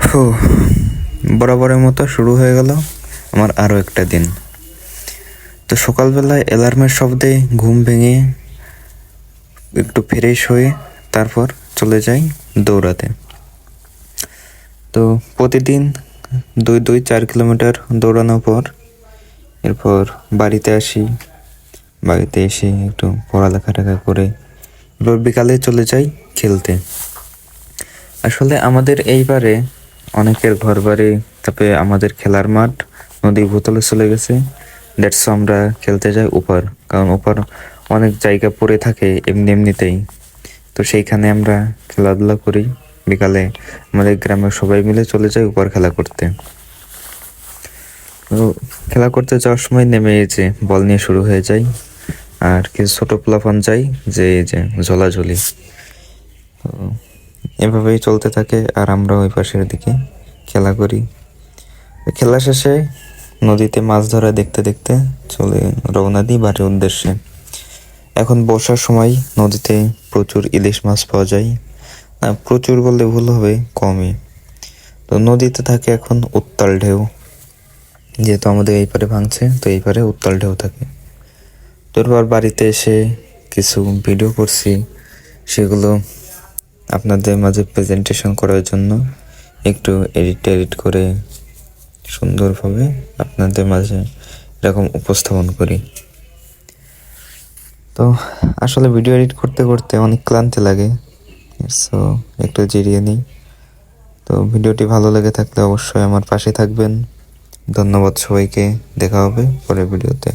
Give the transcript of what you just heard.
হো, বরাবরের মতো শুরু হয়ে গেল আমার আরও একটা দিন। তো সকালবেলায় অ্যালার্মের শব্দে ঘুম ভেঙে একটু ফ্রেশ হয়ে তারপর চলে যাই দৌড়াতে। তো প্রতিদিন 4 কিলোমিটার দৌড়ানোর পর এরপর বাড়িতে আসি। বাড়িতে এসে একটু পড়ালেখা করে এরপর বিকালে চলে যাই খেলতে। আসলে আমাদের এইবারে অনেকের ঘর বাড়ি, তারপরে আমাদের খেলার মাঠ নদীর ভূতলে চলে গেছে। দ্যাটস আমরা খেলতে যাই ওপার, কারণ ওপার অনেক জায়গা পড়ে থাকে এমনিতেই। তো সেইখানে আমরা খেলাধুলা করি। বিকালে আমাদের গ্রামের সবাই মিলে চলে যাই ওপার খেলা করতে। তো খেলা করতে যাওয়ার সময় নেমে যে বল নিয়ে শুরু হয়ে যায়, আর কিছু ছোট পোলাপান যাই যে এই যে ঝোলাঝুলি। তো এভাবেই চলতে থাকে, আর আমরা ওই পাশের দিকে খেলা করি। খেলা শেষে নদীতে মাছ ধরা দেখতে দেখতে চলে রওনা দিই বাড়ির উদ্দেশ্যে। এখন বর্ষার সময় নদীতে প্রচুর ইলিশ মাছ পাওয়া যায়। প্রচুর বললে ভুল হবে, কমই। তো নদীতে থাকে এখন উত্তাল ঢেউ, যেহেতু আমাদের এই পারে ভাঙছে, তো এই পারে উত্তাল ঢেউ থাকে। তারপর বাড়িতে এসে কিছু ভিডিও করছি, সেগুলো আপনাদের মাঝে প্রেজেন্টেশন করার জন্য একটু এডিট করে সুন্দরভাবে আপনাদের মাঝে এরকম উপস্থাপন করি। তো আসলে ভিডিও এডিট করতে করতে অনেক ক্লান্তি লাগে, সো একটু জিরিয়ে নিই। তো ভিডিওটি ভালো লেগে থাকলে অবশ্যই আমার পাশে থাকবেন। ধন্যবাদ সবাইকে, দেখা হবে পরের ভিডিওতে।